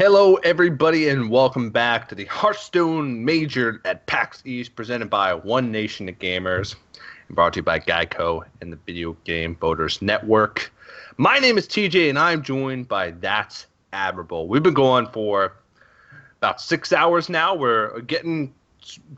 Hello, everybody, and welcome back to the Hearthstone Major at PAX East, presented by One Nation of Gamers, and brought to you by GEICO and the Video Game Voters Network. My name is TJ, and I'm joined by That's Admirable. We've been going for about 6 hours now. We're getting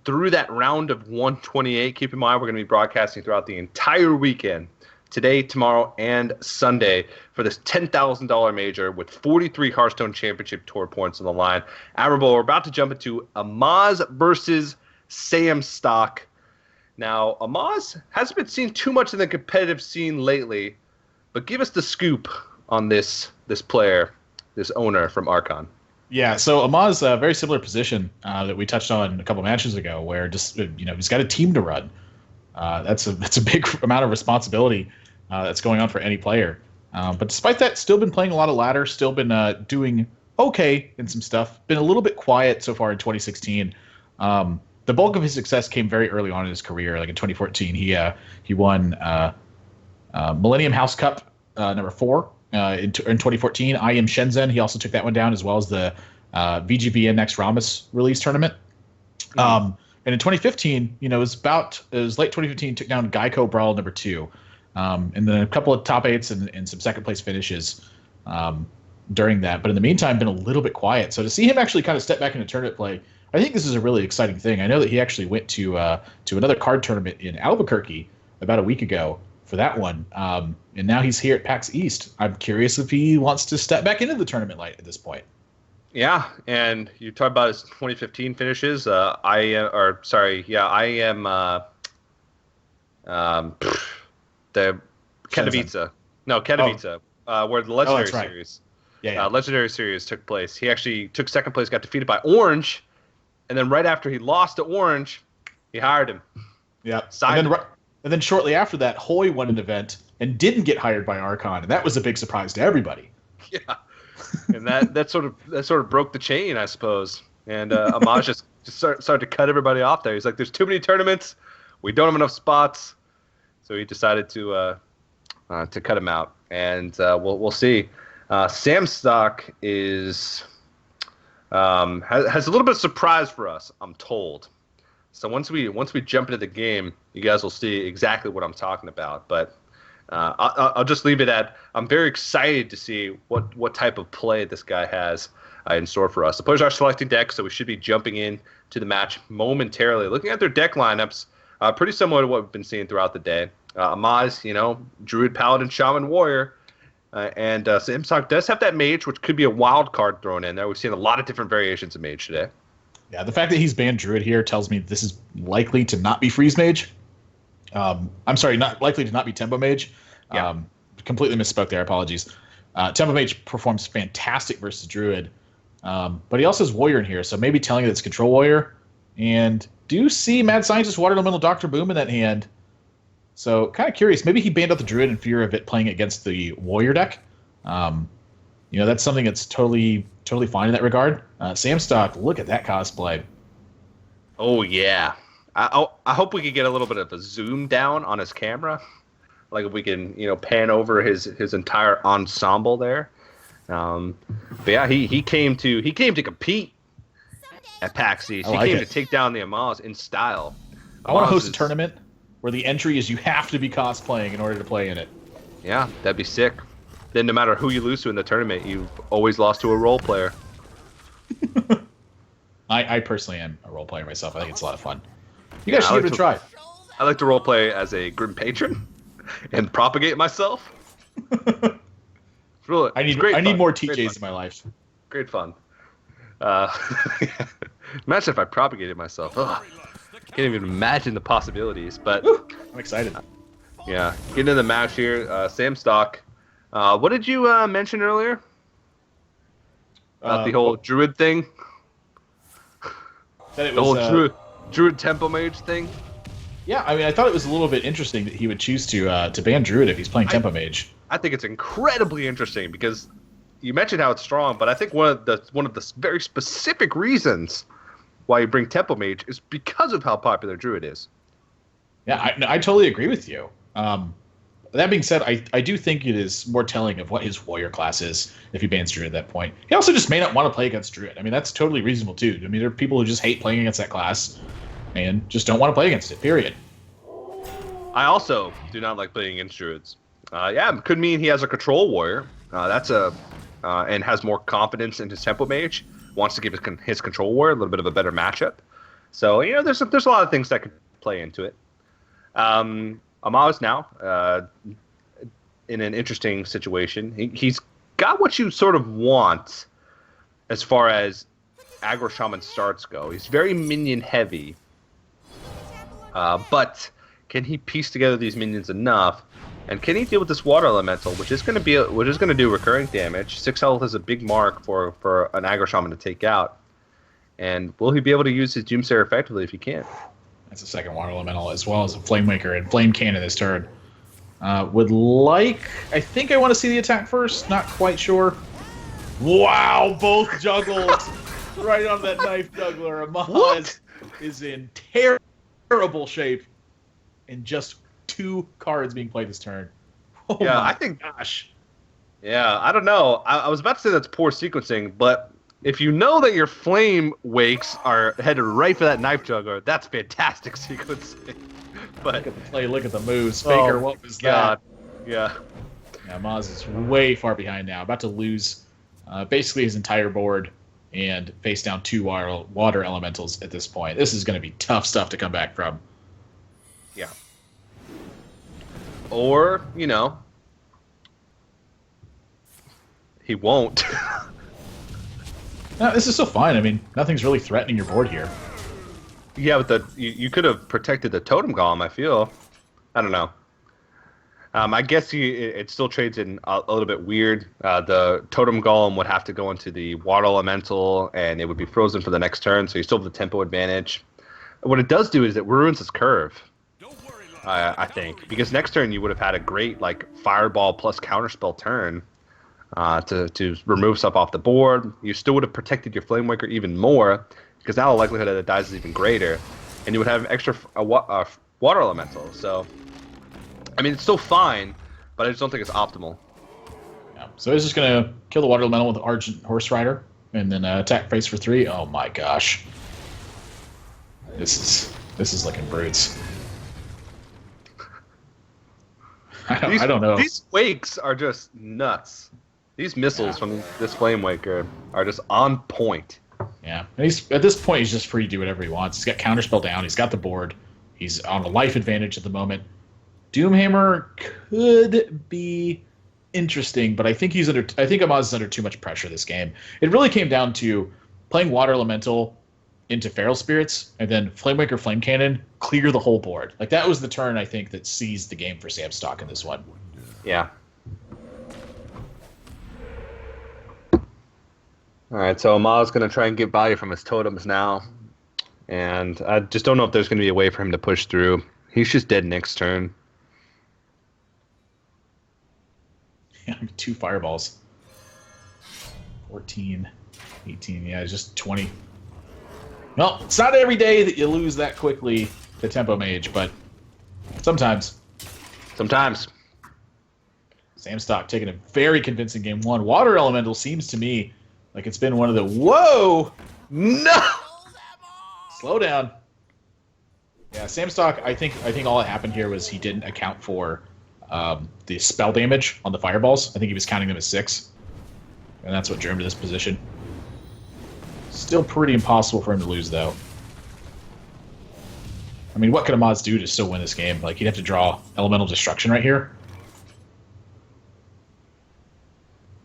through that round of 128. Keep in mind, we're going to be broadcasting throughout the entire weekend, today, tomorrow, and Sunday, for this $10,000 major with 43 Hearthstone Championship Tour points on the line. Admirable, we're about to jump into Amaz versus SamStock. Now, Amaz hasn't been seen too much in the competitive scene lately, but give us the scoop on this player, this owner from Archon. Yeah, so Amaz, a very similar position that we touched on a couple matches ago, where just he's got a team to run. That's a big amount of responsibility that's going on for any player. But despite that, still been playing a lot of ladder, still been doing okay in some stuff. Been a little bit quiet so far in 2016. The bulk of his success came very early on in his career. Like in 2014, he won Millennium House Cup number 4 in 2014. I Am Shenzhen. He also took that one down, as well as the VGBN Next Ramos release tournament. And in 2015, it was late 2015, took down GEICO Brawl number 2. And then a couple of top 8s and some second place finishes during that. But in the meantime, been a little bit quiet. So to see him actually kind of step back into tournament play, I think this is a really exciting thing. I know that he actually went to another card tournament in Albuquerque about a week ago for that one. And now he's here at PAX East. I'm curious if he wants to step back into the tournament light at this point. Yeah, and you talked about his 2015 finishes. I am the Katowice. No, Katowice, where the Legendary Series. Yeah. Legendary Series took place. He actually took second place, got defeated by Orange, and then right after he lost to Orange, he hired him. Yeah. And then shortly after that, Hoy won an event and didn't get hired by Archon, and that was a big surprise to everybody. Yeah. And that sort of broke the chain, I suppose. And Amaz just started to cut everybody off there. He's like, "There's too many tournaments. We don't have enough spots." So he decided to cut him out, and we'll see. SamStock has a little bit of surprise for us, I'm told. So once we jump into the game, you guys will see exactly what I'm talking about. But I'll just leave it at, I'm very excited to see what type of play this guy has in store for us. The players are selecting decks, so we should be jumping in to the match momentarily. Looking at their deck lineups, pretty similar to what we've been seeing throughout the day. Amaz, Druid, Paladin, Shaman, Warrior. And SamStock does have that Mage, which could be a wild card thrown in there. We've seen a lot of different variations of Mage today. Yeah, the fact that he's banned Druid here tells me this is likely to not be Freeze Mage. I'm sorry, not likely to not be Tempo Mage. Yeah. Completely misspoke there. Apologies. Tempo Mage performs fantastic versus Druid, but he also has Warrior in here, so maybe telling it it's Control Warrior. And do see Mad Scientist, Water Elemental, Dr. Boom in that hand. So kind of curious. Maybe he banned out the Druid in fear of it playing against the Warrior deck. That's something that's totally fine in that regard. SamStock, look at that cosplay. Oh, yeah. I hope we could get a little bit of a zoom down on his camera. Like if we can, pan over his entire ensemble there. But yeah, he came to compete at PAX East. He came to take down the Amaz in style. I want to host a tournament where the entry is you have to be cosplaying in order to play in it. Yeah, that'd be sick. Then no matter who you lose to in the tournament, you've always lost to a role player. I personally am a role player myself. I think it's a lot of fun. You guys should give it a try. I like to role play as a Grim Patron and propagate myself. It's really, I need more TJs in my life. Great fun. Imagine if I propagated myself. Ugh. Can't even imagine the possibilities. But I'm excited. Yeah, getting into the match here. SamStock. What did you mention earlier about the whole Druid thing? That it the was whole Druid Tempo Mage thing. Yeah, I mean, I thought it was a little bit interesting that he would choose to ban Druid if he's playing Tempo Mage. I think it's incredibly interesting because you mentioned how it's strong, but I think one of the very specific reasons why you bring Tempo Mage is because of how popular Druid is. Yeah, I totally agree with you. That being said, I do think it is more telling of what his warrior class is if he bans Druid at that point. He also just may not want to play against Druid. I mean, that's totally reasonable too. I mean, there are people who just hate playing against that class and just don't want to play against it, period. I also do not like playing against Druids. Yeah, it could mean he has a control warrior. And has more confidence in his tempo mage. Wants to give his control warrior a little bit of a better matchup. So, you know, there's a lot of things that could play into it. Amaz now in an interesting situation. He's got what you sort of want as far as aggro shaman starts go. He's very minion heavy, but can he piece together these minions enough? And can he deal with this water elemental, which is going to do recurring damage? 6 health is a big mark for an aggro shaman to take out. And will he be able to use his Doomsayer effectively if he can? That's a second water elemental as well as a Flamemaker and Flame Cannon this turn. I think I want to see the attack first. Not quite sure. Wow, both juggles right on that knife juggler. Amaz is in terrible shape, and just 2 cards being played this turn. Oh yeah, my I think. Gosh. Yeah, I don't know. I was about to say that's poor sequencing, but if you know that your flame wakes are headed right for that knife juggler, that's fantastic sequencing. But Look at the play, look at the moves. Faker, what was that? Yeah. Yeah, Amaz is way far behind now, about to lose basically his entire board and face down 2 water elementals at this point. This is going to be tough stuff to come back from. Yeah. Or, you know, he won't. No, this is still fine. I mean, nothing's really threatening your board here. Yeah, but you could have protected the totem golem, I feel. I don't know. I guess it still trades in a little bit weird. The totem golem would have to go into the water elemental, and it would be frozen for the next turn, so you still have the tempo advantage. What it does do is it ruins his curve, I think. Because next turn you would have had a great like fireball plus counterspell turn to remove stuff off the board. You still would have protected your Flamewaker even more, because now the likelihood that it dies is even greater. And you would have extra water elemental, so... I mean, it's still fine, but I just don't think it's optimal. Yeah. So he's just going to kill the water elemental with the Argent Horse Rider, and then attack face for 3. Oh my gosh. This is looking brutes. I don't know. These wakes are just nuts. These missiles from this Flamewaker are just on point. Yeah, and at this point, he's just free to do whatever he wants. He's got Counterspell down. He's got the board. He's on a life advantage at the moment. Doomhammer could be interesting, but I think Amaz is under too much pressure this game. It really came down to playing Water Elemental into Feral Spirits, and then Flamemaker Flame Cannon, clear the whole board. Like, that was the turn, I think, that seized the game for SamStock in this one. Yeah. Alright, so Amaz is going to try and get value from his totems now. And I just don't know if there's going to be a way for him to push through. He's just dead next turn. Yeah, 2 fireballs. 14, 18, yeah, just 20. Well, it's not every day that you lose that quickly to Tempo Mage, but sometimes. Sometimes. SamStock taking a very convincing game 1. Water Elemental seems to me like it's been one of the... Whoa! No! Slow down. Yeah, SamStock, I think all that happened here was he didn't account for the spell damage on the fireballs. I think he was counting them as 6. And that's what drew him to this position. Still pretty impossible for him to lose, though. I mean, what could Amaz do to still win this game? Like, he'd have to draw Elemental Destruction right here.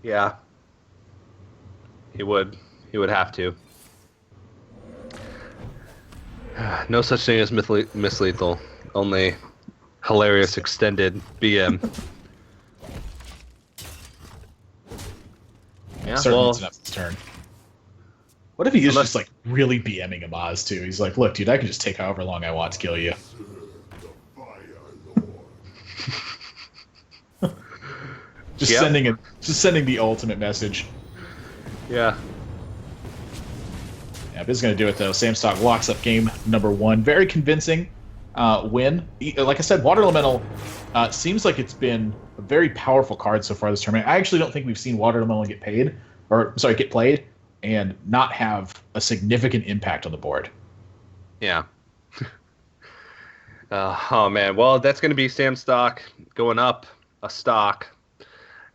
Yeah. He would. He would have to. No such thing as mislethal. Only hilarious extended BM. Yeah, well, this turn. What if he is just like really BMing Amaz too? He's like, "Look, dude, I can just take however long I want to kill you." Just sending the ultimate message. Yeah. Yeah, this is going to do it, though. SamStock locks up game number 1. Very convincing. win. Like I said, Water Elemental seems like it's been a very powerful card so far this tournament. I actually don't think we've seen Water Elemental get played and not have a significant impact on the board. Yeah. Oh man, well that's going to be SamStock going up a stock,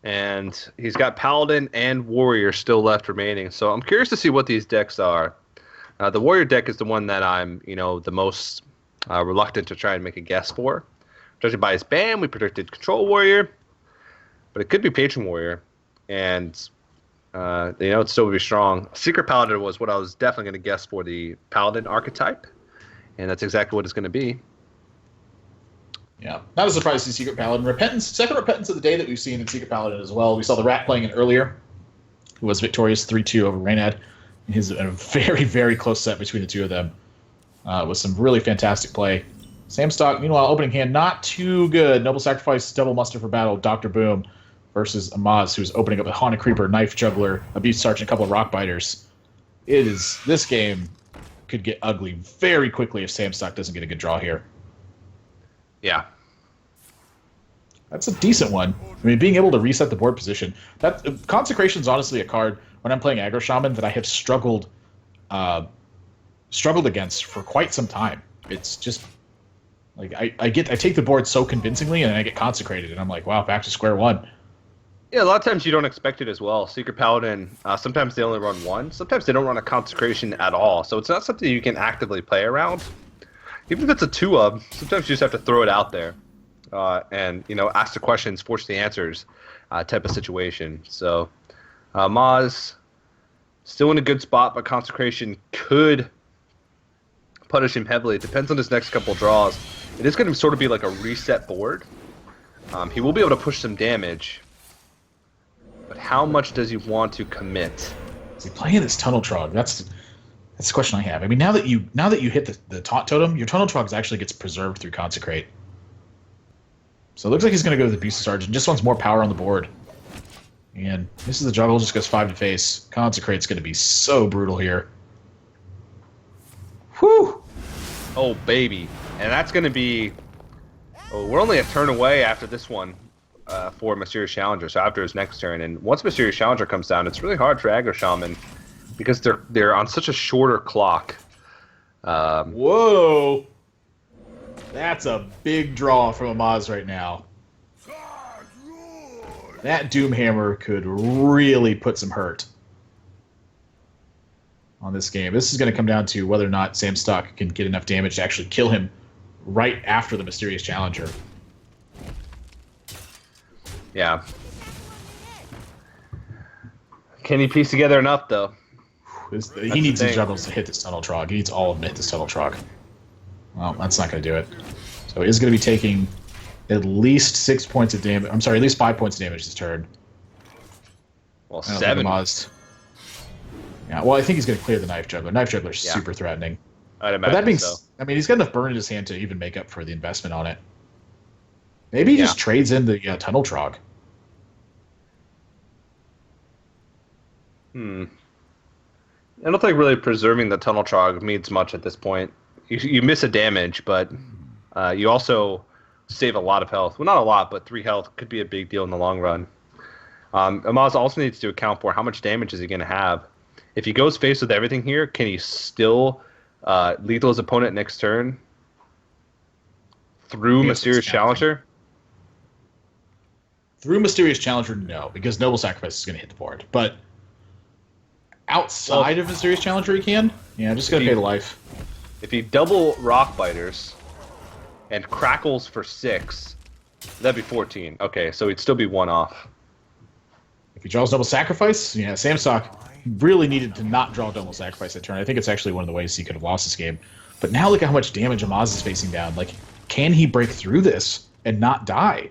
and he's got Paladin and Warrior still left remaining. So I'm curious to see what these decks are. The Warrior deck is the one that I'm, the most reluctant to try and make a guess for. Judging by his ban, we predicted Control Warrior, but it could be Patron Warrior, and it still would be strong. Secret Paladin was what I was definitely going to guess for the Paladin archetype, and that's exactly what it's going to be. Yeah, not a surprise to see Secret Paladin. Repentance, second Repentance of the day that we've seen in Secret Paladin as well. We saw the Rat playing it earlier, who was victorious 3-2 over Reynad. He's a very, very close set between the two of them with some really fantastic play. SamStock, meanwhile, opening hand, not too good. Noble Sacrifice, Double Muster for Battle, Dr. Boom versus Amaz, who's opening up a Haunted Creeper, Knife Juggler, a Beast Sergeant, a couple of Rock Biters. This game could get ugly very quickly if SamStock doesn't get a good draw here. Yeah. That's a decent one. I mean, being able to reset the board position. Consecration is honestly a card when I'm playing Aggro Shaman that I have struggled against for quite some time. It's just like I take the board so convincingly and then I get consecrated and I'm like, wow, back to square one. Yeah, a lot of times you don't expect it as well. Secret Paladin, sometimes they only run one. Sometimes they don't run a consecration at all. So it's not something you can actively play around. Even if it's a 2-of, sometimes you just have to throw it out there. And ask the questions, force the answers, type of situation. So, Maz still in a good spot, but consecration could punish him heavily. It depends on his next couple draws. It is going to sort of be like a reset board. He will be able to push some damage, but how much does he want to commit? Is he playing this Tunnel Trog? That's the question I have. I mean, now that you hit the Taunt Totem, your Tunnel Trog actually gets preserved through Consecrate. So it looks like he's going to go to the Beast Sergeant. Just wants more power on the board. And this is the juggle. Just goes 5 to face. Consecrate's going to be so brutal here. Whew! Oh, baby. And that's going to be... Oh, we're only a turn away after this one for Mysterious Challenger. So after his next turn. And once Mysterious Challenger comes down, it's really hard for Aggro Shaman because they're on such a shorter clock. Whoa! That's a big draw from Amaz right now. That Doomhammer could really put some hurt on this game. This is going to come down to whether or not SamStock can get enough damage to actually kill him right after the Mysterious Challenger. Yeah. Can he piece together enough, though? He needs these juggles to hit this Tunnel Trog. He needs all of them to hit this Tunnel Trog. Well, that's not going to do it. So he's going to be taking at least 6 points of damage. I'm sorry, at least 5 points of damage this turn. Well, 7. Yeah, well, I think he's going to clear the Knife Juggler. Knife Juggler's super threatening. I'd imagine so. I mean, he's got enough burn in his hand to even make up for the investment on it. Maybe he just trades in the Tunnel Trog. I don't think really preserving the Tunnel Trog means much at this point. You miss a damage, but you also save a lot of health. Well, not a lot, but 3 health could be a big deal in the long run. Amaz also needs to account for how much damage is he going to have. If he goes face with everything here, can he still lethal his opponent next turn through Mysterious Challenger? Through Mysterious Challenger, no, because Noble Sacrifice is going to hit the board. But outside of Mysterious Challenger, he can. Yeah, just going to pay the life. If he double Rock Biters and crackles for 6, that'd be 14. Okay, so he'd still be 1 off. If he draws Double Sacrifice, SamStock really needed to not draw Double Sacrifice that turn. I think it's actually one of the ways he could have lost this game. But now look at how much damage Amaz is facing down. Like, can he break through this and not die?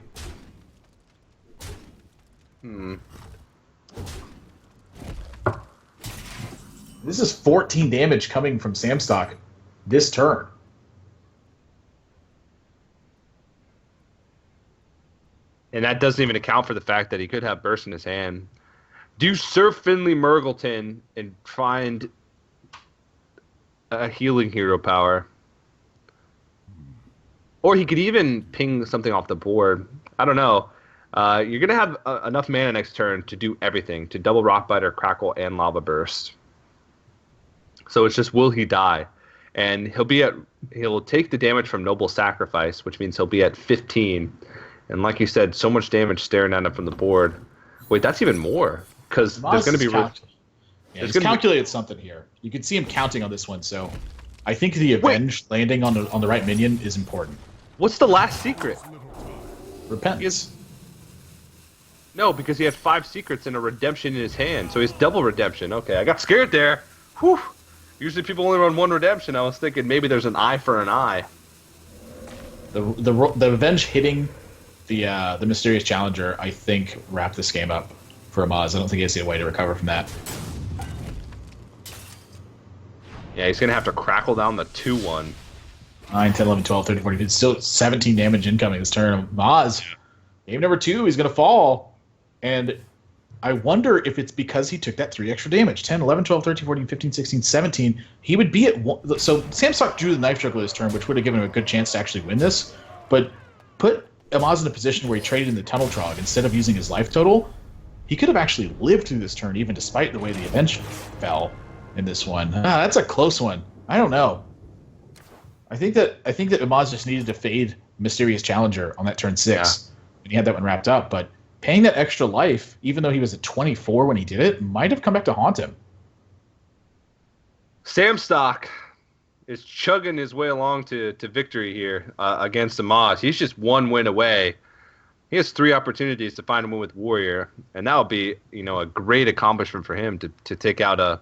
This is 14 damage coming from SamStock this turn. And that doesn't even account for the fact that he could have Burst in his hand. Do Sir Finley Murgleton and find a healing hero power. Or he could even ping something off the board. I don't know. You're going to have enough mana next turn to do everything, to double Rock Biter, Crackle, and Lava Burst. So it's just, will he die? And he'll take the damage from Noble Sacrifice, which means he'll be at 15. And like you said, so much damage staring at him from the board. Wait, that's even more. Because there's going to be... he's calculated something here. You can see him counting on this one, so I think the Avenge landing on the right minion is important. What's the last secret? Repentance. No, because he had 5 secrets and a redemption in his hand, so he's double redemption. Okay, I got scared there. Whew. Usually people only run 1 redemption. I was thinking maybe there's an eye for an eye. The Avenge hitting the Mysterious Challenger, I think, wrapped this game up for Amaz. I don't think he has a way to recover from that. Yeah, he's going to have to crackle down the 2-1. 9, 10, 11, 12, 13, 14. It's still 17 damage incoming this turn. Amaz, game number 2, he's going to fall. And I wonder if it's because he took that 3 extra damage. 10, 11, 12, 13, 14, 15, 16, 17. He would be at 1. So SamStock drew the Knife Juggler this turn, which would have given him a good chance to actually win this. But put Amaz in a position where he traded in the Tunnel Trog instead of using his life total. He could have actually lived through this turn, even despite the way the Avenge fell in this one. That's a close one. I don't know. I think that Amaz just needed to fade Mysterious Challenger on that turn 6. And he had that one wrapped up, but paying that extra life, even though he was at 24 when he did it, might have come back to haunt him. SamStock is chugging his way along to victory here against Amaz. He's just 1 win away. He has 3 opportunities to find a win with Warrior, and that would be, a great accomplishment for him to take out a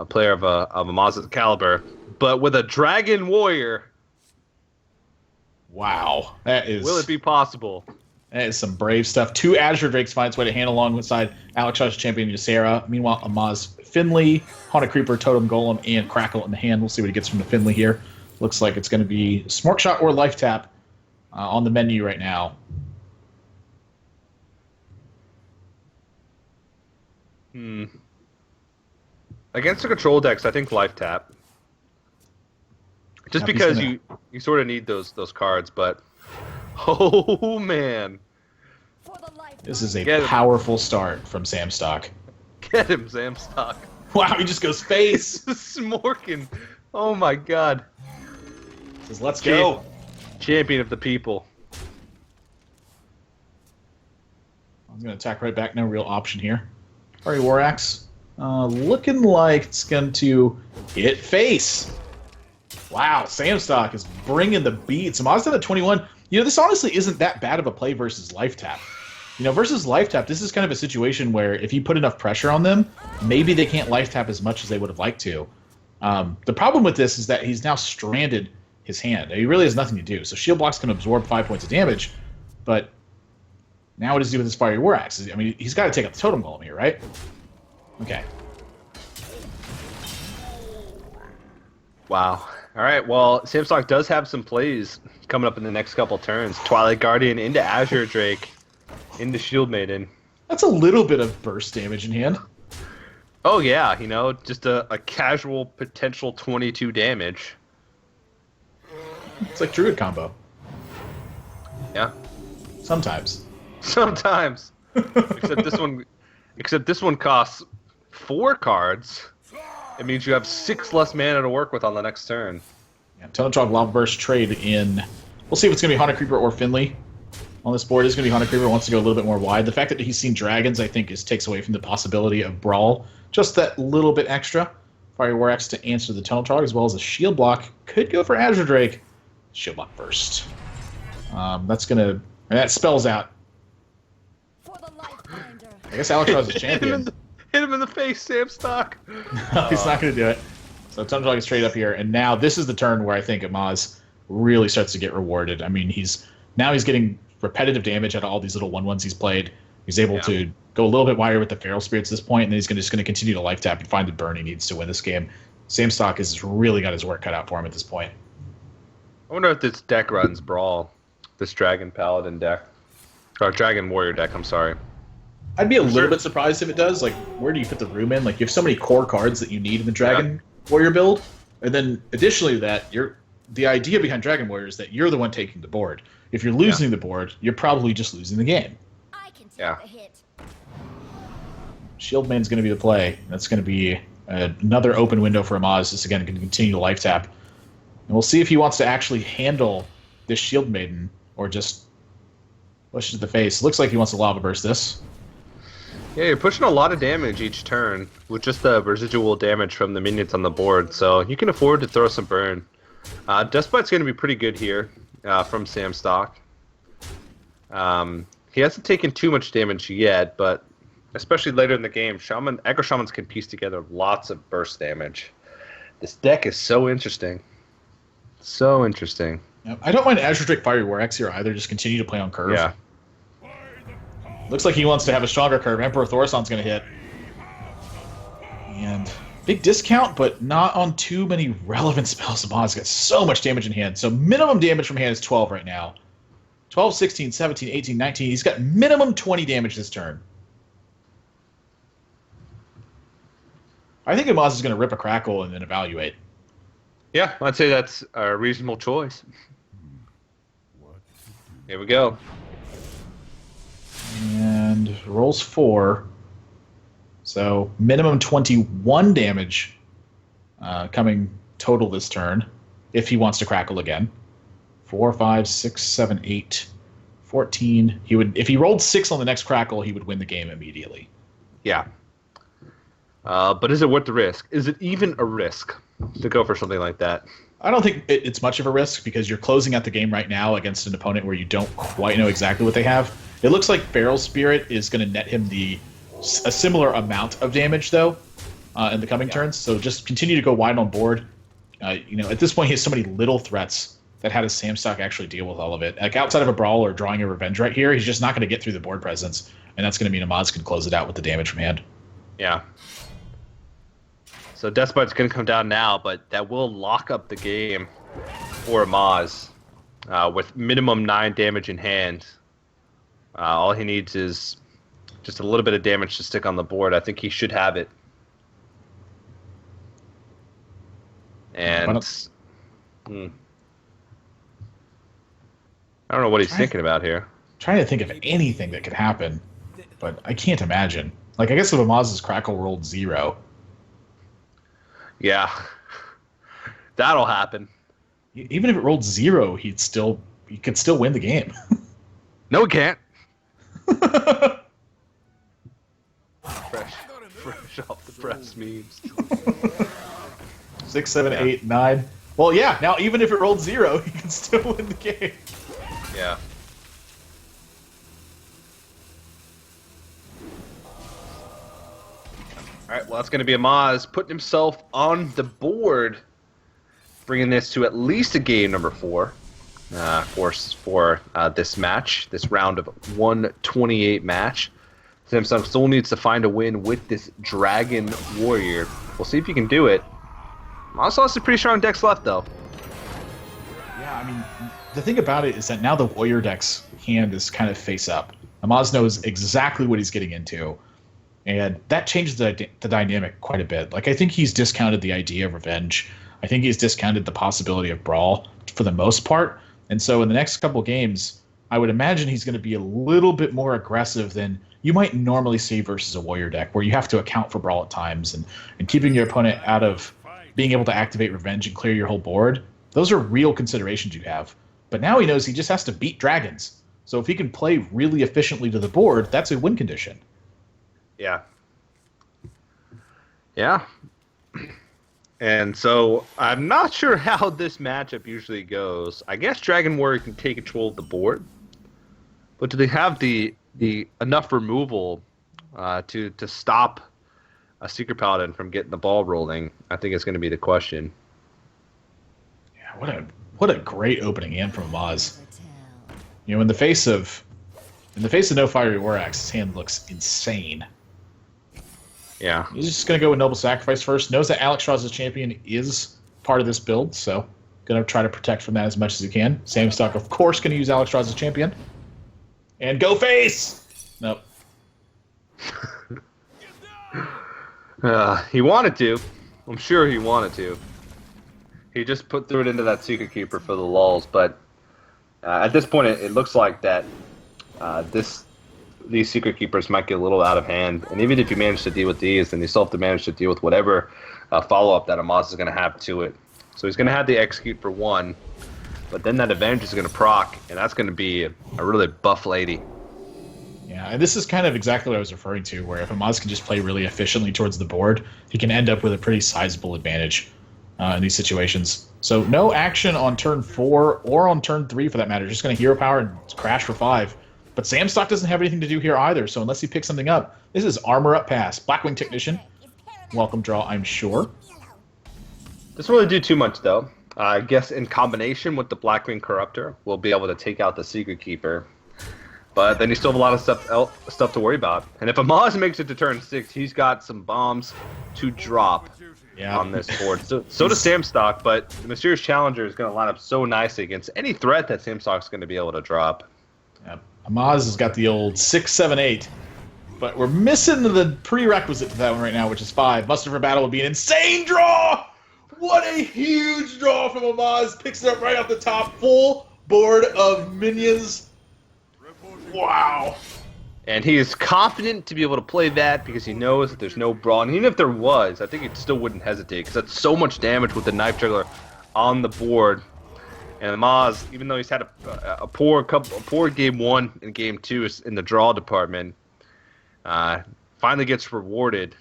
player of Amaz's caliber. But with a Dragon Warrior, wow, that is. Will it be possible? That is some brave stuff. 2 Azure Drakes find its way to hand alongside Alexstrasza champion Ysera. Meanwhile, Amaz, Finley, Haunted Creeper, Totem Golem, and Crackle in the hand. We'll see what he gets from the Finley here. Looks like it's going to be Smork Shot or Life Tap on the menu right now. Against the control decks, I think Life Tap. Just because you sort of need those cards, but oh man, this is a powerful start from SamStock. Get him, SamStock! Wow, he just goes face. Smorking. Oh my god. Says, let's go. Champion of the people. I'm going to attack right back. No real option here. Fiery War Axe. Looking like it's going to hit face. Wow, SamStock is bringing the beats. Amaz at 21. This honestly isn't that bad of a play versus Life Tap. Versus Life Tap, this is kind of a situation where if you put enough pressure on them, maybe they can't Life Tap as much as they would have liked to. The problem with this is that he's now stranded his hand. He really has nothing to do. So Shield Blocks can absorb 5 points of damage, but now what does he do with his Fiery War Axe? I mean, he's got to take out the Totem Golem here, right? Okay. Wow. All right, well, SamStock does have some plays coming up in the next couple turns. Twilight Guardian into Azure Drake, into Shield Maiden. That's a little bit of burst damage in hand. Oh, yeah, just a casual potential 22 damage. It's like Druid combo. Yeah. Sometimes. Except this one costs 4 cards. It means you have 6 less mana to work with on the next turn. Yeah, Teletrog Lava Burst trade in. We'll see if it's going to be Haunted Creeper or Finley on this board. It's going to be Haunted Creeper. Wants to go a little bit more wide. The fact that he's seen dragons, I think, takes away from the possibility of Brawl. Just that little bit extra. Fiery War Axe to answer the Teletrog, as well as a Shield Block. Could go for Azure Drake. Shield Block first. That spells out. I guess Alexstrasza is champion. Hit him in the face, SamStock. No, he's not going to do it. So Teletrog is straight up here, and now this is the turn where I think Amaz really starts to get rewarded. I mean, he's getting repetitive damage out of all these little 1/1s he's played. He's able to go a little bit wider with the Feral Spirits at this point, and then he's just going to continue to Life Tap and find the burn he needs to win this game. SamStock has really got his work cut out for him at this point. I wonder if this deck runs Brawl, this Dragon Paladin deck. Or Dragon Warrior deck, I'm sorry. I'd be a little bit surprised if it does. Like, where do you put the room in? Like, you have so many core cards that you need in the Dragon Warrior build. And then, additionally to that, the idea behind Dragon Warrior is that you're the one taking the board. If you're losing the board, you're probably just losing the game. I can take the hit. Shield Maiden's going to be the play. That's going to be another open window for Amaz. This again can continue to life tap. And we'll see if he wants to actually handle this Shield Maiden or just push it to the face. Looks like he wants to Lava Burst this. Yeah, you're pushing a lot of damage each turn with just the residual damage from the minions on the board, so you can afford to throw some burn. Dustbite's going to be pretty good here from SamStock. He hasn't taken too much damage yet, but especially later in the game, Aggro Shamans can piece together lots of burst damage. This deck is so interesting. So interesting. I don't mind Azure Drake Fiery War X here either. Just continue to play on curve. Yeah. Looks like he wants to have a stronger curve. Emperor Thorason's going to hit. And big discount, but not on too many relevant spells. Amaz got so much damage in hand. So minimum damage from hand is 12 right now. 12, 16, 17, 18, 19. He's got minimum 20 damage this turn. I think Amaz is going to rip a Crackle and then evaluate. Yeah, I'd say that's a reasonable choice. Here we go. And rolls 4. So minimum 21 damage coming total this turn if he wants to Crackle again. 4, 5, 6, 7, 8, 14. He would, if he rolled 6 on the next Crackle, he would win the game immediately. Yeah. But is it worth the risk? Is it even a risk to go for something like that? I don't think it's much of a risk because you're closing out the game right now against an opponent where you don't quite know exactly what they have. It looks like Feral Spirit is going to net him a similar amount of damage, though, in the coming turns. So just continue to go wide on board. At this point, he has so many little threats that how does SamStock actually deal with all of it? Like outside of a Brawl or drawing a Revenge right here, he's just not going to get through the board presence, and that's going to mean Amaz can close it out with the damage from hand. Yeah. So Deathbite's going to come down now, but that will lock up the game for Amaz with minimum 9 damage in hand. All he needs is just a little bit of damage to stick on the board. I think he should have it. And I don't know what he's thinking about here. Trying to think of anything that could happen, but I can't imagine. Like, I guess if Amaz's Crackle rolled 0. Yeah. That'll happen. Even if it rolled 0, he could still win the game. No, he can't. Fresh off the press memes. 6, 7, 8, 9. Well, yeah. Now, even if it rolled 0, he can still win the game. Yeah. All right. Well, that's going to be Amaz putting himself on the board, bringing this to at least a game number 4. For this match, this round of 128 match. SamStock still needs to find a win with this Dragon Warrior. We'll see if he can do it. Also has some pretty strong decks left, though. Yeah, I mean, the thing about it is that now the Warrior deck's hand is kind of face up. Amaz knows exactly what he's getting into, and that changes the dynamic quite a bit. Like, I think he's discounted the idea of Revenge. I think he's discounted the possibility of Brawl for the most part. And so in the next couple games, I would imagine he's going to be a little bit more aggressive than you might normally see versus a Warrior deck, where you have to account for Brawl at times and keeping your opponent out of being able to activate Revenge and clear your whole board. Those are real considerations you have. But now he knows he just has to beat dragons. So if he can play really efficiently to the board, that's a win condition. Yeah. Yeah. And so I'm not sure how this matchup usually goes. I guess Dragon Warrior can take control of the board, but do they have the enough removal to stop a Secret Paladin from getting the ball rolling? I think it's going to be the question. Yeah, what a great opening hand from Amaz. In the face of no Fiery War Axe, his hand looks insane. Yeah. He's just going to go with Noble Sacrifice first. Knows that Alex Shaw's champion is part of this build, so going to try to protect from that as much as he can. SamStock, of course, going to use Alex Shaw's champion. And go face! Nope. He wanted to. I'm sure he wanted to. He just threw it into that Secret Keeper for the lulls, but at this point, it looks like that these Secret Keepers might get a little out of hand. And even if you manage to deal with these, then you still have to manage to deal with whatever follow-up that Amaz is going to have to it. So he's going to have the Execute for 1, but then that Avenge is going to proc, and that's going to be a really buff lady. Yeah, and this is kind of exactly what I was referring to, where if Amaz can just play really efficiently towards the board, he can end up with a pretty sizable advantage in these situations. So no action on turn 4 or on turn 3 for that matter. Just going to hero power and crash for 5. But SamStock doesn't have anything to do here either, so unless he picks something up, this is armor up pass. Blackwing Technician. Welcome draw, I'm sure. Doesn't really do too much, though. I guess in combination with the Blackwing Corruptor, we'll be able to take out the Secret Keeper. But then you still have a lot of stuff to worry about. And if Amaz makes it to turn 6, he's got some bombs to drop on this board. So does SamStock, but the Mysterious Challenger is going to line up so nicely against any threat that SamStock's going to be able to drop. Yep. Amaz has got the old 6, 7, 8. But we're missing the prerequisite to that one right now, which is 5. Muster for Battle would be an insane draw! What a huge draw from Amaz. Picks it up right off the top. Full board of minions. Wow. And he is confident to be able to play that because he knows that there's no brawl. And even if there was, I think he still wouldn't hesitate because that's so much damage with the Knife Juggler on the board. And Amaz, even though he's had a poor game 1 and game 2 in the draw department, finally gets rewarded.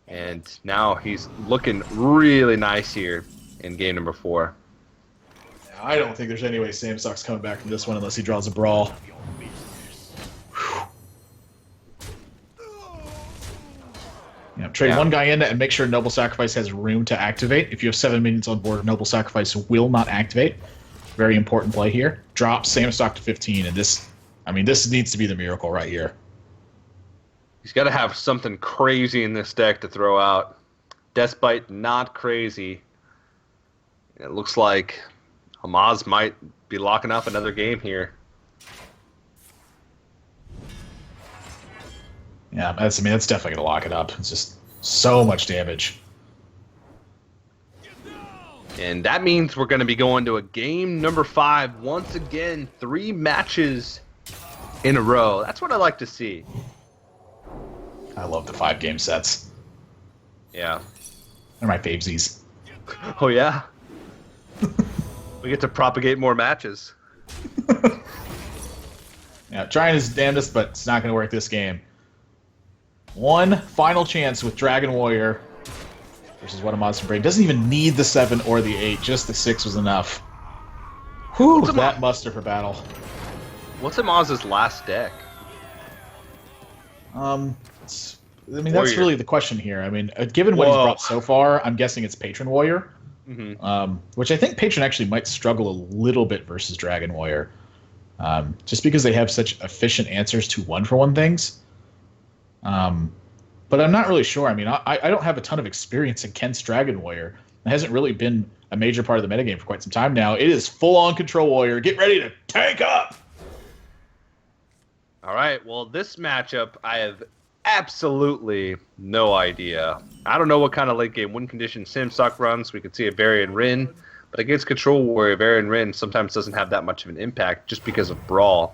And now he's looking really nice here in game number 4. I don't think there's any way SamStock's coming back from this one unless he draws a brawl. Yeah, trade one guy in and make sure Noble Sacrifice has room to activate. If you have 7 minions on board, Noble Sacrifice will not activate. Very important play here. Drop SamStock to 15, and this needs to be the miracle right here. He's got to have something crazy in this deck to throw out. Deathbite, not crazy. It looks like Amaz might be locking up another game here. Yeah, that's definitely going to lock it up. It's just so much damage. And that means we're going to be going to a game number 5. Once again, 3 matches in a row. That's what I like to see. I love the 5-game sets. Yeah. They're my favesies. Oh, yeah? We get to propagate more matches. Yeah, trying his damnedest, but it's not going to work this game. One final chance with Dragon Warrior versus what Amaz can bring. Doesn't even need the 7 or the 8. Just the 6 was enough. Whew, that muster for battle. What's Amaz's last deck? That's really the question here. I mean, given what he's brought so far, I'm guessing it's Patron Warrior. Mm-hmm. Which I think Patron actually might struggle a little bit versus Dragon Warrior. Just because they have such efficient answers to 1-for-1 things. But I'm not really sure. I mean, I don't have a ton of experience in Kent's Dragon Warrior. It hasn't really been a major part of the metagame for quite some time now. It is full-on Control Warrior. Get ready to tank up! All right, well, this matchup, I have absolutely no idea. I don't know what kind of late game win condition SamStock runs. We could see a Varian Rin, but against Control Warrior, Varian Rin sometimes doesn't have that much of an impact just because of Brawl.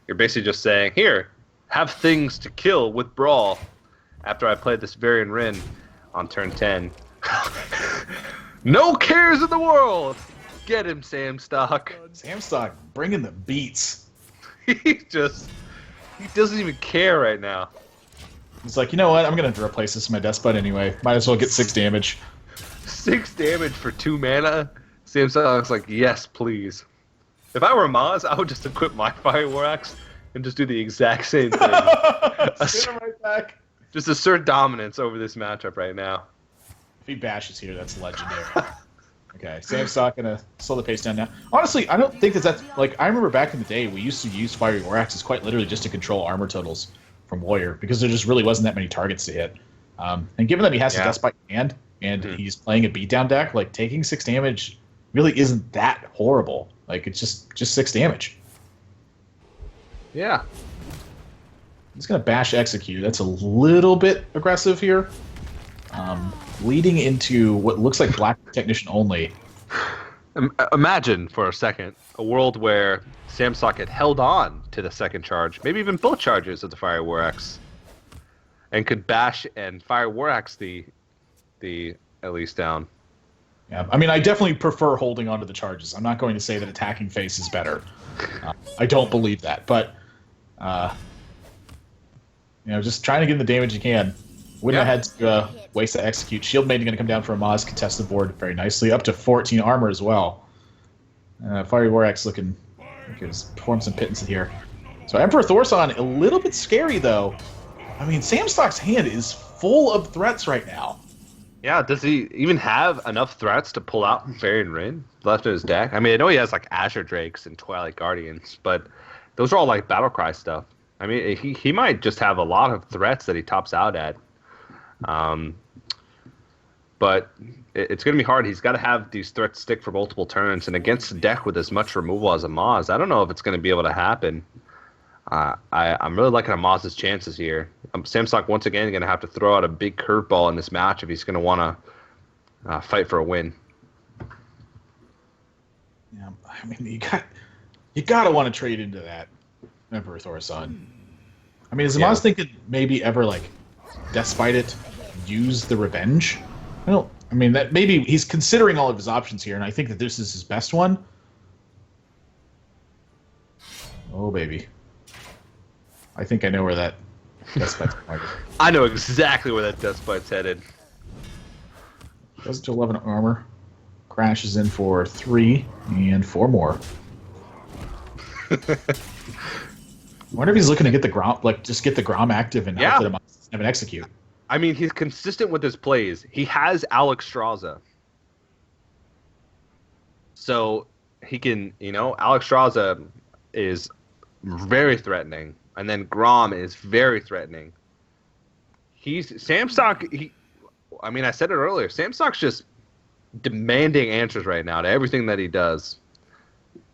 You're basically just saying, here, have things to kill with Brawl after I played this Varian Rin on turn 10. No cares in the world! Get him, SamStock. SamStock bringing the beats. He doesn't even care right now. He's like, you know what? I'm going to replace this in my Despot anyway. Might as well get 6 damage. 6 damage for 2 mana? SamStock's like, yes, please. If I were Amaz, I would just equip my Fire War Axe and just do the exact same thing. Spin him right back. Just assert dominance over this matchup right now. If he bashes here, that's legendary. Okay, SamStock going to slow the pace down now. Honestly, I don't think that's... Like, I remember back in the day, we used to use Fiery War Axes quite literally just to control armor totals from Warrior, because there just really wasn't that many targets to hit. And given that he has a Despite hand, and he's playing a beatdown deck, like, taking 6 damage really isn't that horrible. Like, it's just 6 damage. Yeah. He's going to bash execute. That's a little bit aggressive here. Leading into what looks like Black Technician only. Imagine for a second a world where SamStock had held on to the second charge, maybe even both charges of the Fire War Axe, and could bash and Fire War Axe the at least down. Yeah, I mean, I definitely prefer holding onto the charges. I'm not going to say that attacking face is better. I don't believe that, but just trying to get in the damage you can. Wouldn't have had to waste to execute. Shield Maiden going to come down for Amaz, contest the board very nicely, up to 14 armor as well. Fiery War Axe looking like he's performed some pittance here. So Emperor Thorson, a little bit scary though. I mean, SamStock's hand is full of threats right now. Yeah, does he even have enough threats to pull out Varian Rin left in his deck? I mean, I know he has like Azure Drakes and Twilight Guardians, but those are all like Battlecry stuff. I mean, he might just have a lot of threats that he tops out at. But it's going to be hard. He's got to have these threats stick for multiple turns, and against a deck with as much removal as Amaz, I don't know if it's going to be able to happen. I'm really liking Amaz's chances here. SamStock once again going to have to throw out a big curveball in this match if he's going to want to fight for a win. Yeah, I mean, you got to want to trade into that Emperor Thorson. I mean, is Amaz thinking maybe ever like despite it, use the revenge? I mean that maybe he's considering all of his options here, and I think that this is his best one. Oh baby, I think I know where that Despite's headed. I know exactly where that Despite's headed. Goes to 11 armor, crashes in for 3 and 4 more. I wonder if he's looking to get the Grom, like just get the Grom active and have an execute. I mean, he's consistent with his plays. He has Alexstrasza. So he can, Alexstrasza is very threatening. And then Grom is very threatening. SamStock, I said it earlier, SamStock's just demanding answers right now to everything that he does.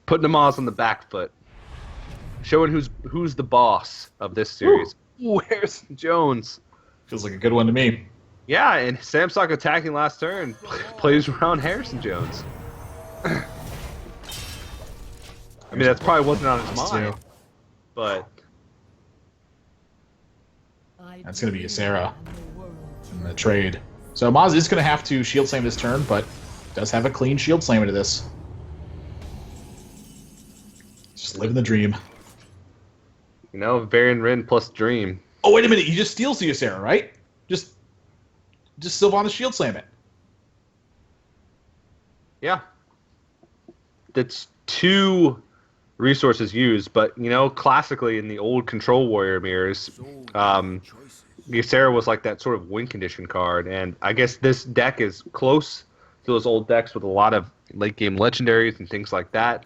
Putting Amaz on the back foot. Showing who's the boss of this series. Ooh, Harrison Jones. Feels like a good one to me. Yeah, and SamStock attacking last turn plays around Harrison Jones. I mean, that's probably wasn't on his mind. But that's going to be Ysera in the trade. So Amaz is going to have to shield slam this turn, but does have a clean shield slam into this. Just living the dream. Varian Rin plus Dream. Oh, wait a minute. He just steals the Ysera, right? Just Sylvanas shield slam it. Yeah. That's 2 resources used, but, classically in the old Control Warrior mirrors, Ysera was like that sort of win condition card, and I guess this deck is close to those old decks with a lot of late-game legendaries and things like that.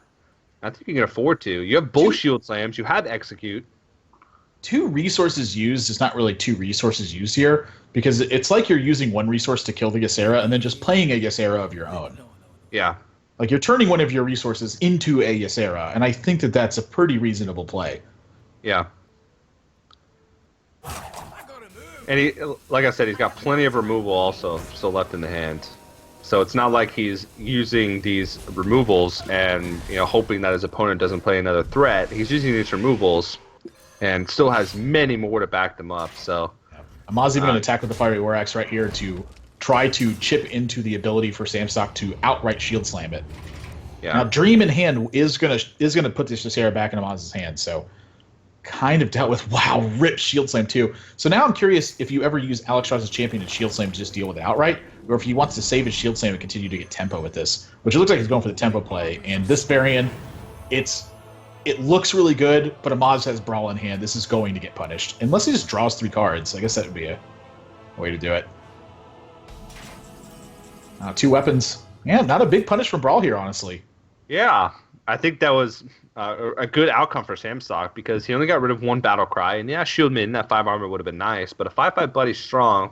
I think you can afford to. You have both shield slams. You have execute. 2 resources used is not really 2 resources used here, because it's like you're using 1 resource to kill the Ysera and then just playing a Ysera of your own. Yeah. Like you're turning one of your resources into a Ysera, and I think that that's a pretty reasonable play. Yeah. And he, like I said, he's got plenty of removal also still left in the hand. So it's not like he's using these removals and hoping that his opponent doesn't play another threat. He's using these removals and still has many more to back them up. So Amaz even going to attack with the Fiery War Axe right here to try to chip into the ability for SamStock to outright shield slam it. Yeah. Now Dream in hand is gonna put this Ysera back in Amaz's hand. So kind of dealt with rip shield slam too. So now I'm curious if you ever use Alexstrasza's champion and shield slam to just deal with it outright, or if he wants to save his shield slam and continue to get tempo with this, which it looks like he's going for the tempo play. And this variant, it looks really good, but Amaz has Brawl in hand. This is going to get punished unless he just draws 3 cards. I guess that would be a way to do it. 2 weapons. Yeah, not a big punish from Brawl here, honestly. Yeah, I think that was a good outcome for SamStock because he only got rid of 1 Battle Cry. And yeah, Shield Maiden, that 5 armor would have been nice, but a 5/5 Buddy's strong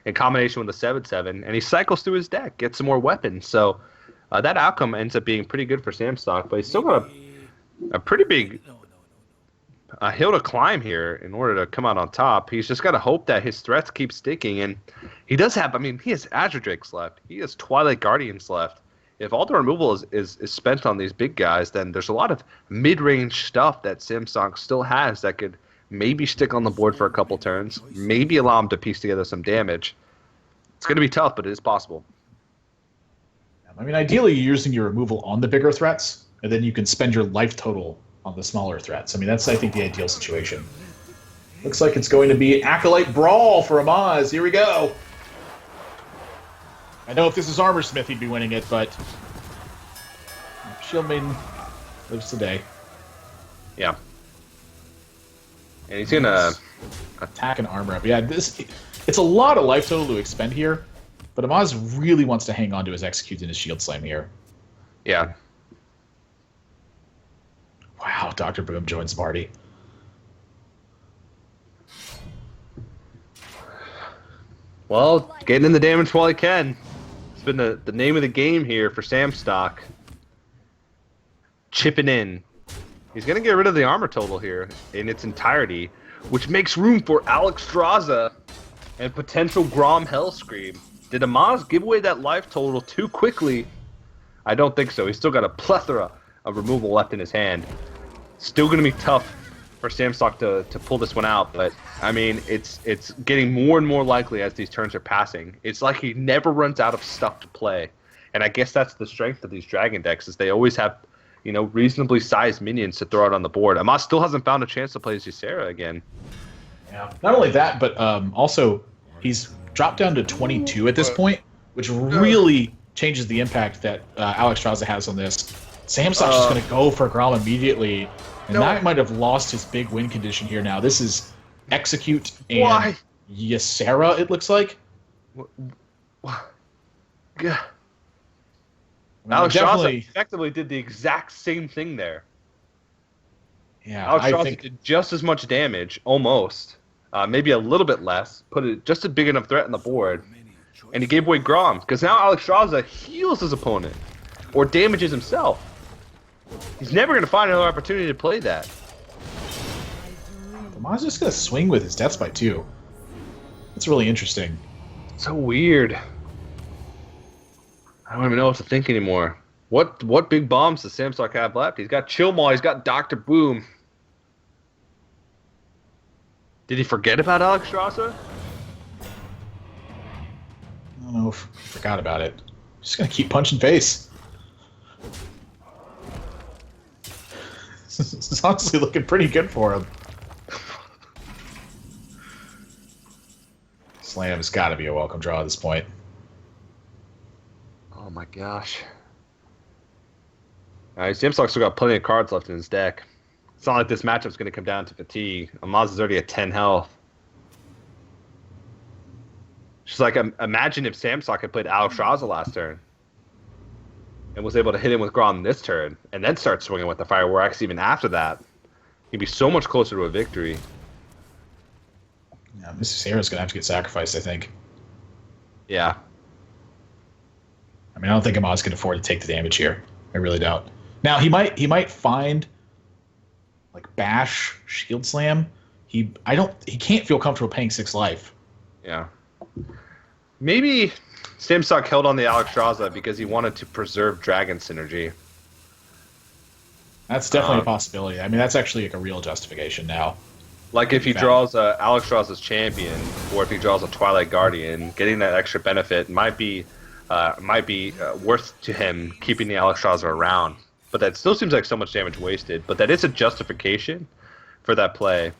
in combination with a 7/7, and he cycles through his deck, gets some more weapons. So that outcome ends up being pretty good for SamStock, but he's still got a pretty big hill to climb here in order to come out on top. He's just got to hope that his threats keep sticking, and he does have, he has Azure Drakes left. He has Twilight Guardians left. if all the removal is spent on these big guys, then there's a lot of mid-range stuff that SamStock still has that could maybe stick on the board for a couple turns, maybe allow him to piece together some damage. It's going to be tough, but it is possible. I mean, ideally, you're using your removal on the bigger threats, and then you can spend your life total on the smaller threats. I mean, that's, I think, the ideal situation. Looks like it's going to be Acolyte Brawl for Amaz. Here we go. I know if this is Armor Smith, he'd be winning it, but Shield Maiden lives today. Yeah. And he's going to attack and armor up. Yeah, it's a lot of life total to expend here, but Amaz really wants to hang on to his Execute and his Shield Slam here. Yeah. Wow, Dr. Boom joins the party. Well, getting in the damage while he can. It's been the name of the game here for SamStock. Chipping in. He's going to get rid of the armor total here in its entirety, which makes room for Alexstrasza and potential Grom Hellscream. Did Amaz give away that life total too quickly? I don't think so. He's still got a plethora of removal left in his hand. Still going to be tough for SamStock to pull this one out, but I mean, it's getting more and more likely as these turns are passing. It's like he never runs out of stuff to play, and I guess that's the strength of these Dragon decks, is they always have, you know, reasonably sized minions to throw out on the board. Amaz still hasn't found a chance to play Ysera again. Yeah, not only that, but also he's dropped down to 22 at this point, which really changes the impact that Alexstrasza has on this. SamStock's just going to go for Grom immediately, and that might have lost his big win condition here now. This is Execute and Ysera, it looks like. Yeah. Alexstrasza effectively did the exact same thing there. Yeah, Alexstrasza did just as much damage, almost. Maybe a little bit less. Put it just a big enough threat on the board. And he gave away Grom, because now Alexstrasza heals his opponent. Or damages himself. He's never going to find another opportunity to play that. Amaz just going to swing with his Death Spite, too. That's really interesting. So weird. I don't even know what to think anymore. What big bombs does SamStock have left? He's got Chill Maul, he's got Dr. Boom. Did he forget about Alexstrasza? I don't know if he forgot about it. Just going to keep punching face. This is honestly looking pretty good for him. Slam's got to be a welcome draw at this point. Oh my gosh. SamStock's still got plenty of cards left in his deck. It's not like this matchup's going to come down to fatigue. Amaz is already at 10 health. Just like, imagine if SamStock had played Alexstrasza last turn and was able to hit him with Grom this turn, and then start swinging with the Fireworks even after that. He'd be so much closer to a victory. Yeah, Mrs. Sarah's going to have to get sacrificed, I think. Yeah. I mean, I don't think Amaz can afford to take the damage here. I really don't. Now, he might find, like, Bash, Shield Slam. He can't feel comfortable paying 6 life. Yeah. Maybe SamStock held on the Alexstrasza because he wanted to preserve Dragon synergy. That's definitely a possibility. I mean, that's actually like a real justification now. Like if he draws Alexstrasza's champion, or if he draws a Twilight Guardian, getting that extra benefit might be worth to him keeping the Alexstrasza around. But that still seems like so much damage wasted. But that is a justification for that play.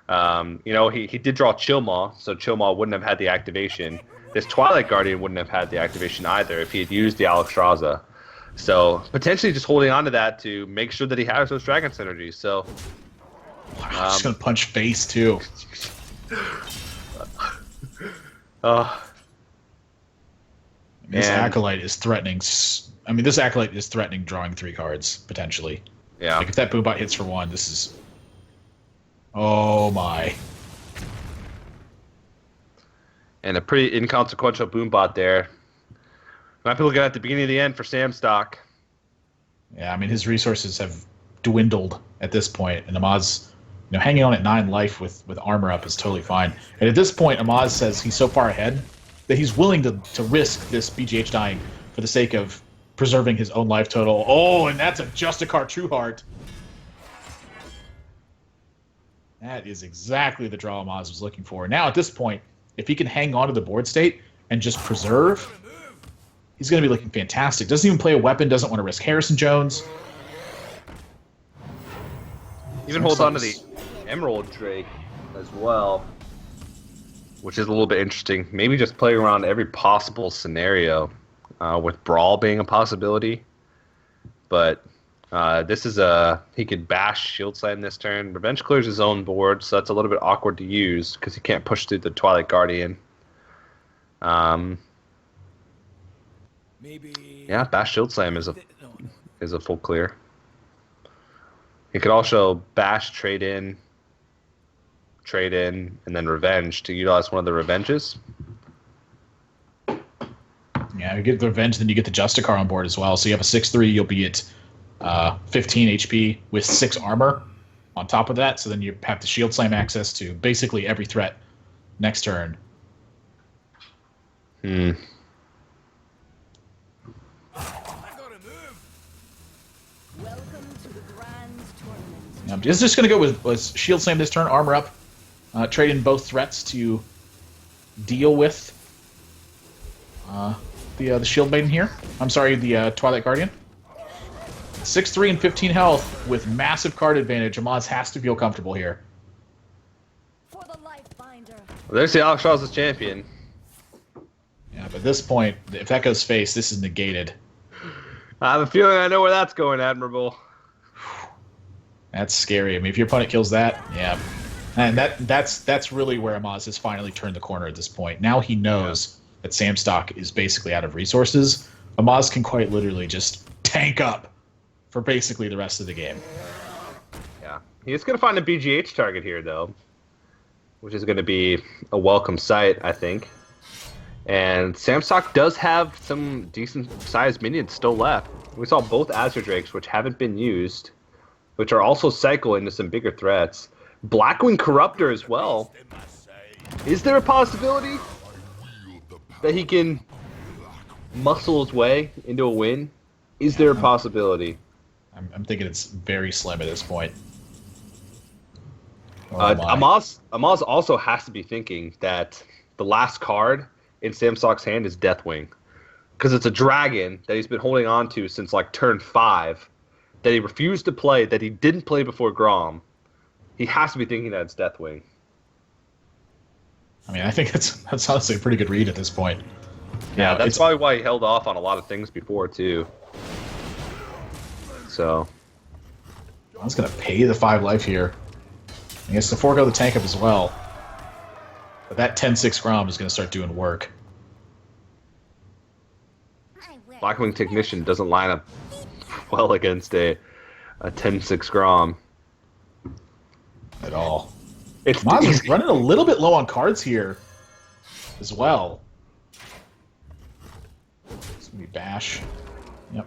He did draw Chill Maw, so Chill Maw wouldn't have had the activation. This Twilight Guardian wouldn't have had the activation either if he had used the Alexstrasza. So potentially just holding on to that to make sure that he has those Dragon synergies. So wow, just gonna punch face too. This Acolyte is threatening. I mean, this Acolyte is threatening drawing 3 cards potentially. Yeah. Like if that Boombot hits for 1, this is. Oh my. And a pretty inconsequential Boombot there. Might be looking at the beginning of the end for SamStock. Yeah, I mean, his resources have dwindled at this point, and Amaz, hanging on at 9 life with armor up is totally fine. And at this point, Amaz says he's so far ahead that he's willing to risk this BGH dying for the sake of preserving his own life total. Oh, and that's a Justicar True Heart. That is exactly the draw Amaz was looking for. Now, at this point, if he can hang on to the board state and just preserve, he's going to be looking fantastic. Doesn't even play a weapon, doesn't want to risk Harrison Jones. Even holds on to the Emerald Drake as well, which is a little bit interesting. Maybe just playing around every possible scenario, with Brawl being a possibility. But this is he could bash Shield Slam this turn. Revenge clears his own board, so that's a little bit awkward to use because he can't push through the Twilight Guardian. Yeah, bash Shield Slam is a full clear. He could also bash, trade in, and then revenge to utilize one of the revenges. Yeah, you get the revenge, then you get the Justicar on board as well. So you have a 6/3, you'll be at 15 HP with 6 armor on top of that. So then you have the Shield Slam access to basically every threat next turn. Is just going to go with Shield Slam this turn, armor up, trade in both threats to deal with the Shield Maiden here. I'm sorry, the Twilight Guardian. 6/3 and 15 health with massive card advantage. Amaz has to feel comfortable here. Well, there's the Alex Charles as champion. Yeah, but at this point, if that goes face, this is negated. I have a feeling I know where that's going, Admirable. That's scary. I mean, if your opponent kills that, yeah. And that's really where Amaz has finally turned the corner at this point. Now he knows that SamStock is basically out of resources. Amaz can quite literally just tank up for basically the rest of the game. Yeah. He's going to find a BGH target here, though, which is going to be a welcome sight, I think. And SamStock does have some decent-sized minions still left. We saw both Azure Drakes, which haven't been used, which are also cycle into some bigger threats. Blackwing Corruptor as well. Is there a possibility that he can muscle his way into a win? Is there a possibility? I'm thinking it's very slim at this point. Amaz also has to be thinking that the last card in SamStock's hand is Deathwing. Because it's a dragon that he's been holding on to since like turn 5. That he refused to play, that he didn't play before Grom. He has to be thinking that it's Deathwing. I mean, I think that's honestly a pretty good read at this point. Yeah, that's probably why he held off on a lot of things before, too. So. I was going to pay the 5 life here. He has to forego the tank up as well. But that 10-6 Grom is going to start doing work. Blackwing Technician doesn't line up well against a 10-6 Grom. At all. Amaz is running a little bit low on cards here as well. It's going to be Bash. Yep.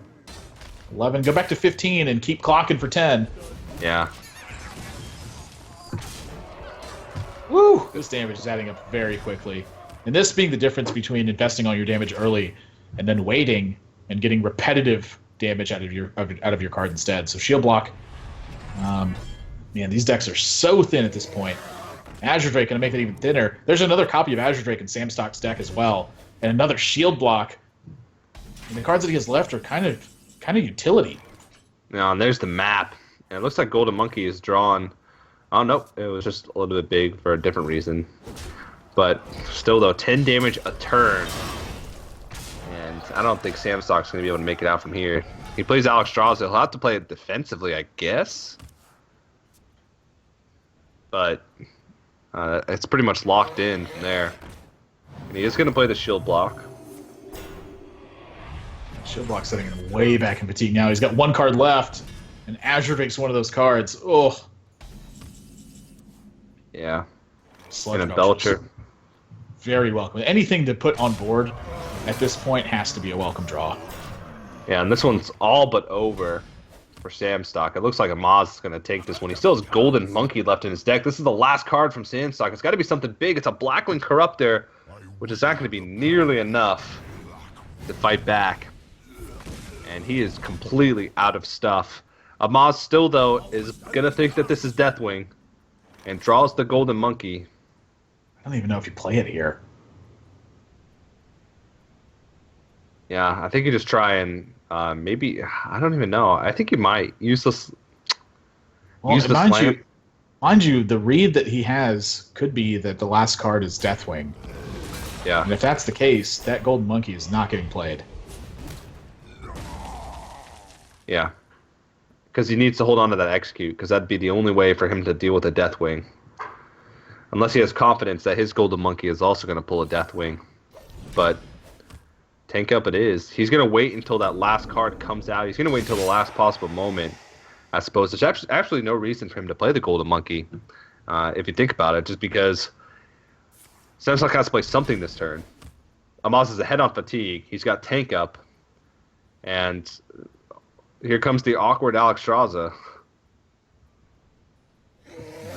11. Go back to 15 and keep clocking for 10. Yeah. Woo! This damage is adding up very quickly. And this being the difference between investing all your damage early and then waiting and getting repetitive damage out of your card instead. So shield block. Man, these decks are so thin at this point. Azure Drake going to make it even thinner. There's another copy of Azure Drake in SamStock's deck as well, and another shield block. And the cards that he has left are kind of utility. Now, and there's the map. And it looks like Golden Monkey is drawn. Oh, nope. It was just a little bit big for a different reason. But still, though, 10 damage a turn. And I don't think SamStock's going to be able to make it out from here. He plays Alex Strauss. He'll have to play it defensively, I guess. But it's pretty much locked in from there. And he is going to play the shield block. Shield block setting him way back in fatigue now. He's got 1 card left. And Azure Drake's one of those cards. Oh. Yeah. Sludge and a Belcher. Very welcome. Anything to put on board at this point has to be a welcome draw. Yeah, and this one's all but over for SamStock. It looks like Amaz is going to take this one. He still has Golden Monkey left in his deck. This is the last card from SamStock. It's got to be something big. It's a Blackwing Corruptor, which is not going to be nearly enough to fight back. and he is completely out of stuff. Amaz still, though, is going to think that this is Deathwing and draws the golden monkey. I don't even know if you play it here. Yeah, I think you just try and maybe, I don't even know. I think you might use this. Well, use the slam. Mind you, the read that he has could be that the last card is Deathwing. Yeah. And if that's the case, that golden monkey is not getting played. Yeah. Because he needs to hold on to that execute, because that'd be the only way for him to deal with a Deathwing. Unless he has confidence that his golden monkey is also going to pull a Deathwing. But tank up it is. He's going to wait until that last card comes out. He's going to wait until the last possible moment. I suppose there's actually no reason for him to play the golden monkey, if you think about it, just because SamStock has to play something this turn. Amaz is ahead on fatigue. He's got tank up, and here comes the awkward Alex Straza.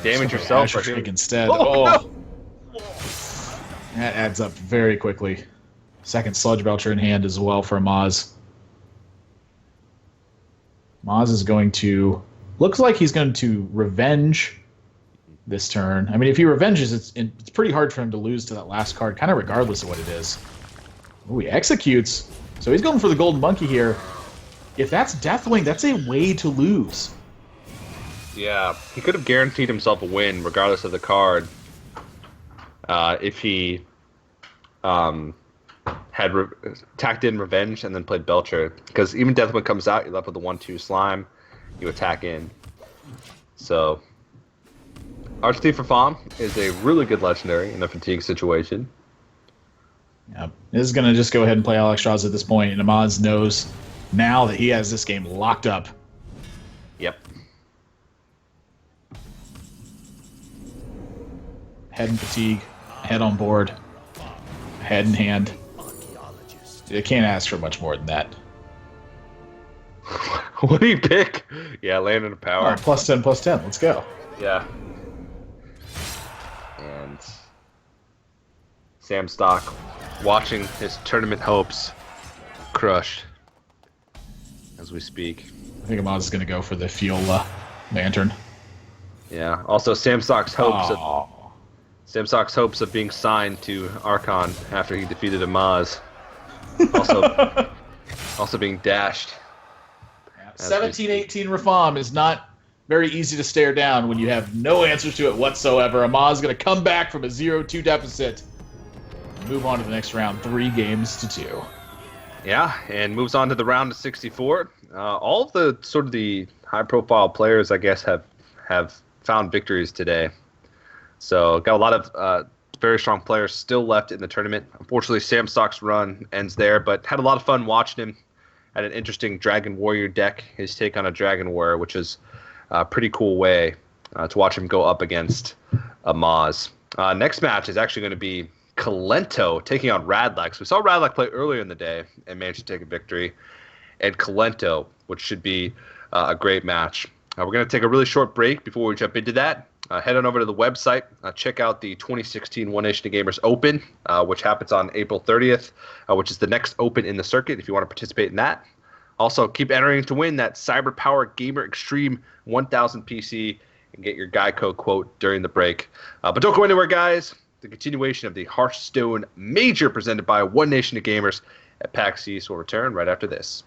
Damage yourself. Instead. No. That adds up very quickly. Second Sludge Belcher in hand as well for Amaz. Amaz is going to... Looks like he's going to revenge this turn. I mean, if he revenges, it's pretty hard for him to lose to that last card, kind of regardless of what it is. Oh, he executes. So he's going for the golden monkey here. If that's Deathwing, that's a way to lose. Yeah, he could have guaranteed himself a win regardless of the card if he had tacked in Revenge and then played Belcher. Because even Deathwing comes out, you're left with the 1-2 slime, you attack in. So, Architect for Fom is a really good legendary in a fatigue situation. Yep. This is going to just go ahead and play Alex Straza at this point, and Amaz knows now that he has this game locked up. Yep. Head in fatigue, head on board, head in hand. You can't ask for much more than that. What do you pick? Yeah, land in a power. Oh, +10, +10. Let's go. Yeah. And SamStock watching his tournament hopes crushed as we speak. I think Amaz is going to go for the fuel lantern. Yeah. Also, SamStock's hopes of being signed to Archon after he defeated Amaz. Also being dashed. 17-18 Rafam is not very easy to stare down when you have no answers to it whatsoever. Amaz is going to come back from a 0-2 deficit and move on to the next round, 3-2. Yeah, and moves on to the round of 64. All of the sort of the high-profile players, I guess, have found victories today. So got a lot of very strong players still left in the tournament. Unfortunately, SamStock's run ends there, but had a lot of fun watching him. Had an interesting Dragon Warrior deck, his take on a Dragon Warrior, which is a pretty cool way to watch him go up against Amaz. Next match is actually going to be Kalento taking on Radlex. We saw Radlex play earlier in the day and managed to take a victory. And Kalento, which should be a great match. We're going to take a really short break before we jump into that. Head on over to the website. Check out the 2016 One Nation of Gamers Open, which happens on April 30th, which is the next Open in the circuit if you want to participate in that. Also, keep entering to win that Cyber Power Gamer Extreme 1000 PC and get your GEICO quote during the break. But don't go anywhere, guys. The continuation of the Hearthstone Major presented by One Nation of Gamers at PAX East will return right after this.